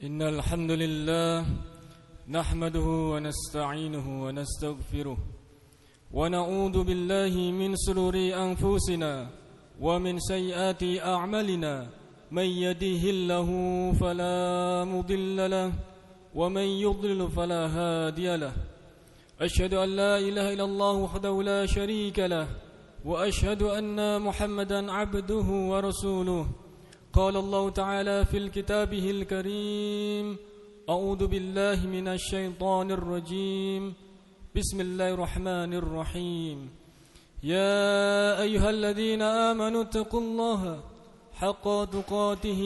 إن الحمد لله نحمده ونستعينه ونستغفره ونعوذ بالله من شرور أنفسنا ومن سيئات أعمالنا من يهده الله فلا مضل له ومن يضلل فلا هادي له أشهد أن لا إله إلا الله وحده لا شريك له وأشهد أن محمدا عبده ورسوله قال الله تعالى في الكتابه الكريم أعوذ بالله من الشيطان الرجيم بسم الله الرحمن الرحيم يا أيها الذين آمنوا اتقوا الله حق تقاته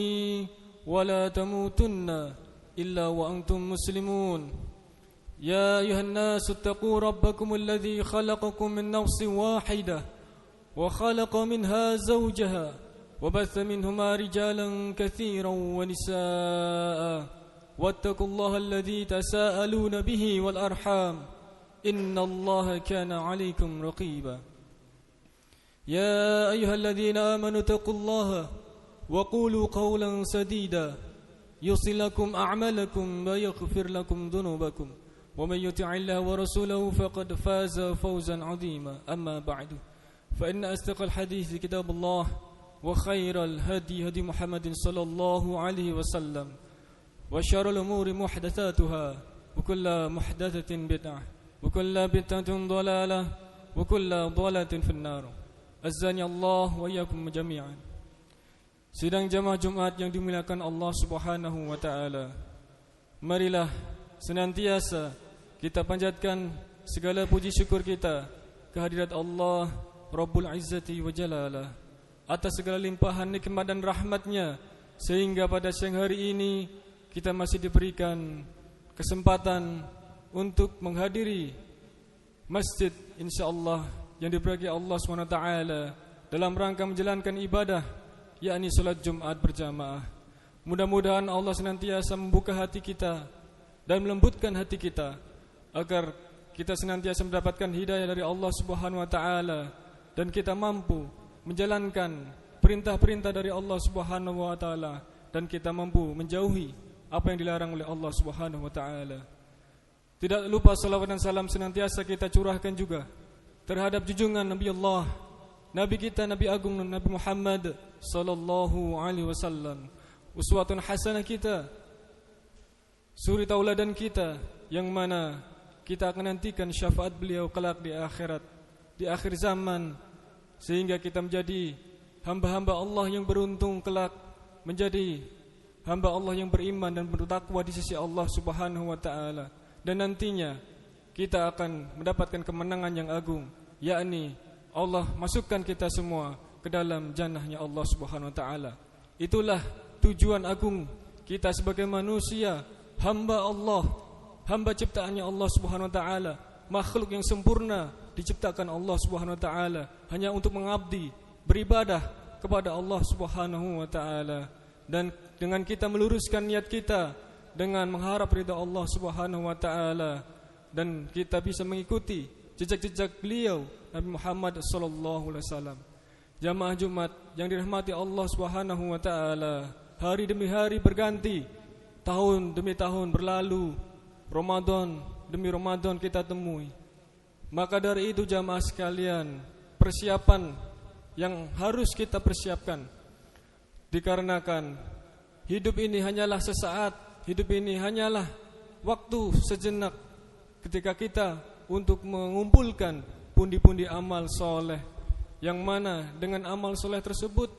ولا تموتن إلا وأنتم مسلمون يا أيها الناس اتقوا ربكم الذي خلقكم من نفس واحدة وخلق منها زوجها وبث منهما رجالا كثيرا ونساء واتقوا الله الذي تساءلون به والأرحام إن الله كان عليكم رقيبا يا أيها الذين آمنوا اتقوا الله وقولوا قولا سديدا يصلح لكم أعمالكم ويغفر لكم ذنوبكم ومن يطع الله ورسوله فقد فاز فوزا عظيما أما بعد فإن أصدق الحديث كتاب الله وخير الهدي هدي محمد صلى الله عليه وسلم وشر الأمور محدثاتها وكل محدثة بدعة وكل بدعة ضلالة وكل ضلالة في النار أعزني الله وإياكم جميعا. Sidang jamaah Jumat yang dimuliakan Allah Subhanahu wa taala. Marilah senantiasa kita panjatkan segala puji syukur kita kehadirat Allah Rabbul Izzati wa Jalalah atas segala limpahan nikmat dan rahmatnya, sehingga pada siang hari ini kita masih diberikan kesempatan untuk menghadiri masjid insyaallah yang diberkahi Allah SWT dalam rangka menjalankan ibadah, yakni salat Jumat berjamaah. Mudah-mudahan Allah senantiasa membuka hati kita dan melembutkan hati kita agar kita senantiasa mendapatkan hidayah dari Allah Subhanahu wa taala dan kita mampu menjalankan perintah-perintah dari Allah Subhanahu wa taala dan kita mampu menjauhi apa yang dilarang oleh Allah Subhanahu wa taala. Tidak lupa salawat dan salam senantiasa kita curahkan juga terhadap junjungan Nabi Allah, Nabi kita, Nabi Agung Nabi Muhammad sallallahu alaihi wasallam, uswatun hasanah kita, suri tauladan kita, yang mana kita akan nantikan syafaat beliau kelak di akhirat, di akhir zaman, sehingga kita menjadi hamba-hamba Allah yang beruntung kelak, menjadi hamba Allah yang beriman dan bertakwa di sisi Allah Subhanahu wa taala, dan nantinya kita akan mendapatkan kemenangan yang agung, yakni Allah masukkan kita semua ke dalam jannahnya Allah Subhanahu wa taala. Itulah tujuan agung kita sebagai manusia, hamba Allah, hamba ciptaannya Allah Subhanahu wa taala, makhluk yang sempurna diciptakan Allah Subhanahu wa taala hanya untuk mengabdi, beribadah kepada Allah Subhanahu wa taala. Dan dengan kita meluruskan niat kita dengan mengharap ridha Allah Subhanahu wa taala, dan kita bisa mengikuti jejak-jejak beliau Nabi Muhammad sallallahu alaihi wasallam. Jamaah Jumat yang dirahmati Allah Subhanahu wa taala, hari demi hari berganti, tahun demi tahun berlalu, Ramadan demi Ramadan kita temui. Maka dari itu jamaah sekalian, persiapan yang harus kita persiapkan, dikarenakan hidup ini hanyalah sesaat, hidup ini hanyalah waktu sejenak ketika kita untuk mengumpulkan pundi-pundi amal soleh, yang mana dengan amal soleh tersebut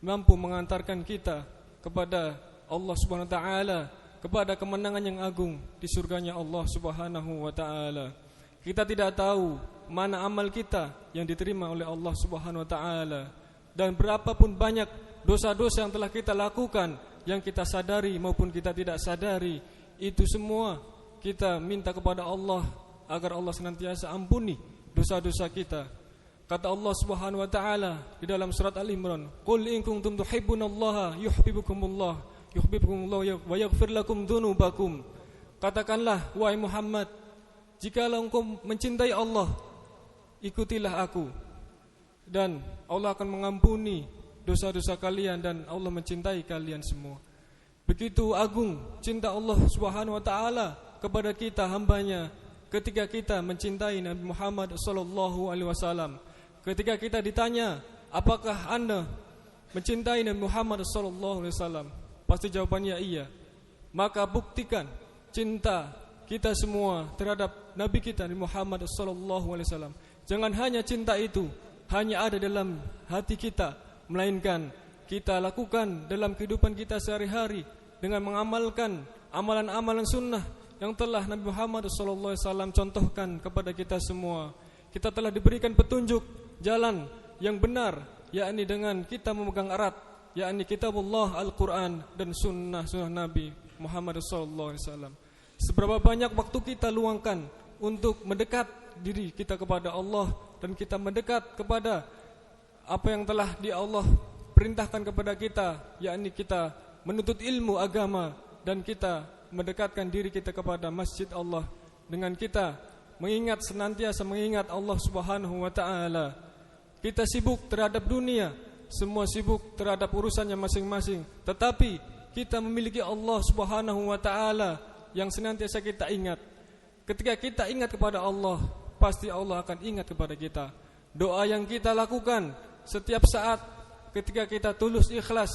mampu mengantarkan kita kepada Allah Subhanahu wa taala, kepada kemenangan yang agung di surganya Allah Subhanahu wa taala. Kita tidak tahu mana amal kita yang diterima oleh Allah Subhanahu wa taala, dan berapapun banyak dosa-dosa yang telah kita lakukan, yang kita sadari maupun kita tidak sadari, itu semua kita minta kepada Allah agar Allah senantiasa ampuni dosa-dosa kita. Kata Allah Subhanahu wa taala di dalam surat Al-Imran, "Qul in kuntum tuhibbunallaha yuhibbukumullah wa yaghfir lakum dzunubakum." Katakanlah wahai Muhammad, jikalau engkau mencintai Allah, ikutilah aku, dan Allah akan mengampuni dosa-dosa kalian, dan Allah mencintai kalian semua. Begitu agung cinta Allah Subhanahu wa taala kepada kita hambanya ketika kita mencintai Nabi Muhammad sallallahu alaihi wasallam. Ketika kita ditanya, apakah Anda mencintai Nabi Muhammad sallallahu alaihi wasallam? Pasti jawabannya iya. Maka buktikan cinta kita semua terhadap Nabi kita Nabi Muhammad sallallahu alaihi wasallam. Jangan hanya cinta itu hanya ada dalam hati kita, melainkan kita lakukan dalam kehidupan kita sehari-hari dengan mengamalkan amalan-amalan sunnah yang telah Nabi Muhammad SAW contohkan kepada kita semua. Kita telah diberikan petunjuk jalan yang benar, yakni dengan kita memegang erat, yakni kitabullah Al-Quran dan sunnah Nabi Muhammad SAW. Seberapa banyak waktu kita luangkan untuk mendekat diri kita kepada Allah dan kita mendekat kepada apa yang telah Allah perintahkan kepada kita, yakni kita menuntut ilmu agama dan kita mendekatkan diri kita kepada masjid Allah dengan kita senantiasa mengingat Allah Subhanahu wa taala. Kita sibuk terhadap dunia, semua sibuk terhadap urusannya masing-masing, tetapi kita memiliki Allah Subhanahu wa taala yang senantiasa kita ingat. Ketika kita ingat kepada Allah, pasti Allah akan ingat kepada kita. Doa yang kita lakukan setiap saat ketika kita tulus ikhlas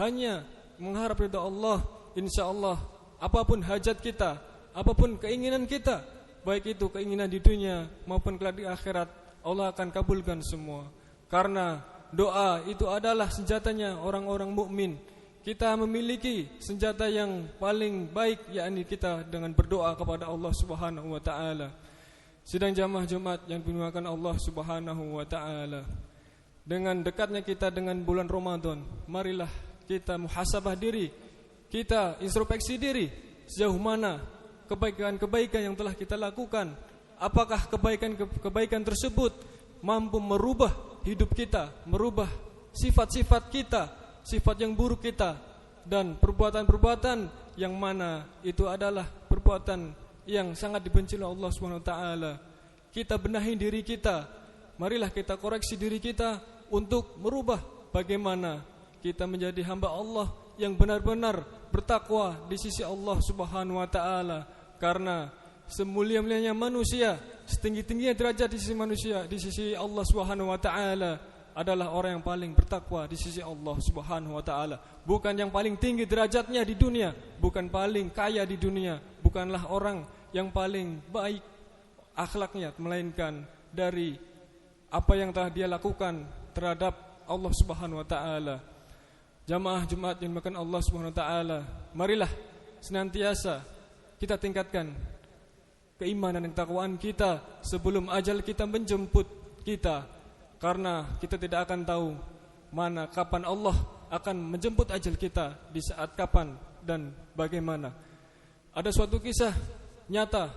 hanya mengharap ridha Allah, insyaallah apapun hajat kita, apapun keinginan kita, baik itu keinginan di dunia maupun kelak di akhirat, Allah akan kabulkan semua. Karena doa itu adalah senjatanya orang-orang mukmin. Kita memiliki senjata yang paling baik, yakni kita dengan berdoa kepada Allah Subhanahu wa taala. Sidang jamaah Jumat yang dimuliakan Allah Subhanahu wa taala. Dengan dekatnya kita dengan bulan Ramadan, marilah kita muhasabah diri, kita introspeksi diri, sejauh mana kebaikan-kebaikan yang telah kita lakukan. Apakah kebaikan-kebaikan tersebut mampu merubah hidup kita, merubah sifat-sifat kita, sifat yang buruk kita, dan perbuatan-perbuatan yang mana itu adalah perbuatan yang sangat dibenci oleh Allah Subhanahu wa taala. Kita benahi diri kita, marilah kita koreksi diri kita untuk merubah bagaimana kita menjadi hamba Allah yang benar-benar bertakwa di sisi Allah Subhanahu wa taala. Karena semulia-mulianya manusia, setinggi-tingginya derajat di sisi manusia, di sisi Allah Subhanahu wa taala adalah orang yang paling bertakwa di sisi Allah Subhanahu wa taala. Bukan yang paling tinggi derajatnya di dunia, bukan paling kaya di dunia, bukanlah orang yang paling baik akhlaknya, melainkan dari apa yang telah dia lakukan terhadap Allah Subhanahu wa taala. Jamaah Jumat yang dimuliakan Allah Subhanahu wa taala, marilah senantiasa kita tingkatkan keimanan dan ketakwaan kita sebelum ajal kita menjemput kita, karena kita tidak akan tahu mana kapan Allah akan menjemput ajal kita, di saat kapan dan bagaimana. Ada suatu kisah nyata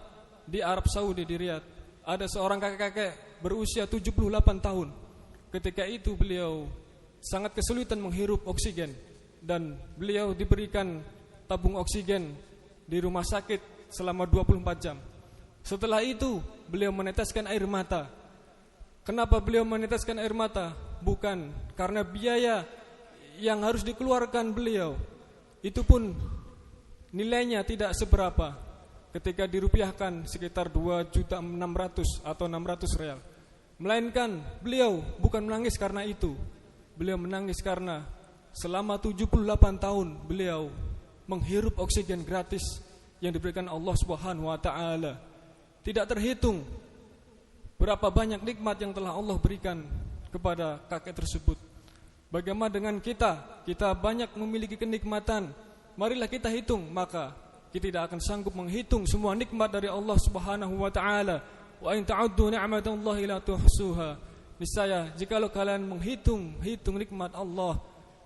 di Arab Saudi, di Riyadh. Ada seorang kakek-kakek berusia 78 tahun. Ketika itu beliau sangat kesulitan menghirup oksigen dan beliau diberikan tabung oksigen di rumah sakit selama 24 jam. Setelah itu beliau meneteskan air mata. Kenapa beliau meneteskan air mata? Bukan karena biaya yang harus dikeluarkan beliau, itu pun nilainya tidak seberapa, ketika dirupiahkan sekitar 2.600.000 atau 600 real. Melainkan beliau bukan menangis karena itu. Beliau menangis karena selama 78 tahun beliau menghirup oksigen gratis yang diberikan Allah Subhanahu wa taala. Tidak terhitung berapa banyak nikmat yang telah Allah berikan kepada kakek tersebut. Bagaimana dengan kita? Kita banyak memiliki kenikmatan. Marilah kita hitung, maka kita tidak akan sanggup menghitung semua nikmat dari Allah Subhanahu wa taala. Wa in ta'uddu ni'matallahi la tuhsuha. Niscaya jikalau kalian menghitung nikmat Allah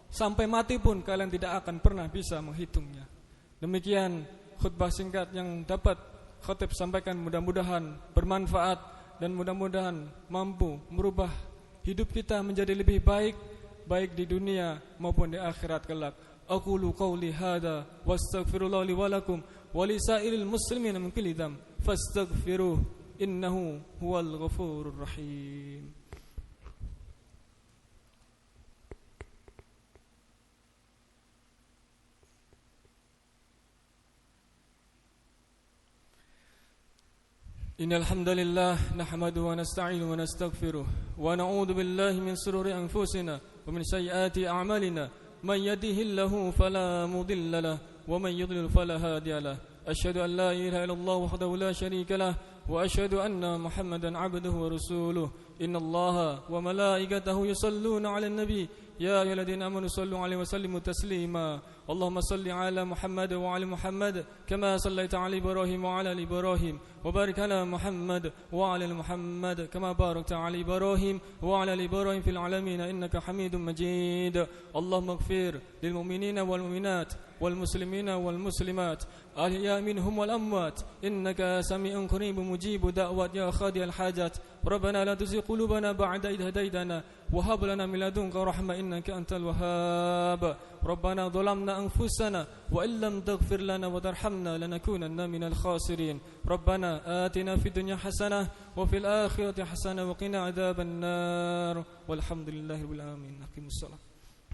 sampai mati pun kalian tidak akan pernah bisa menghitungnya. Demikian khutbah singkat yang dapat khatib sampaikan, mudah-mudahan bermanfaat dan mudah-mudahan mampu merubah hidup kita menjadi lebih baik, baik di dunia maupun di akhirat kelak. Aqulu qawli hadza wastaghfirullah li wa lakum wa li sa'iril muslimin min kulli dzamb fastaghfiruh innahu huwal ghafurur rahim. إن الحمد لله نحمده ونستعينه ونستغفره ونعوذ بالله من شرور أنفسنا ومن سيئات أعمالنا من يهده الله فلا مضل له ومن يضلل فلا هادي له أشهد أن لا إله إلا الله وحده لا شريك له وأشهد أن محمدا عبده ورسوله إن الله وملائكته يصلون على النبي يا أيها الذين آمنوا صلوا عليه وسلموا تسليما اللهم صل على محمد وعلى محمد كما صليت على إبراهيم وعلى آل إبراهيم وبارك على محمد وعلى آل محمد كما باركت على إبراهيم وعلى آل إبراهيم في العالمين إنك حميد مجيد اللهم اغفر للمؤمنين والمؤمنات والمسلمين والمسلمات الأحياء منهم والأموات إنك سميع قريب مجيب دعوات يا خاضي الحاجات ربنا لا تزغ قلوبنا بعد إذ هديتنا وهب لنا من لدنك رحمة إنك أنت الوهاب ربنا ظلمنا أنفسنا وإن لم تغفر لنا وترحمنا لنكونن من الخاسرين ربنا آتنا في الدنيا حسنة وفي الآخرة حسنة وقنا عذاب النار والحمد لله رب العالمين أقيموا الصلاة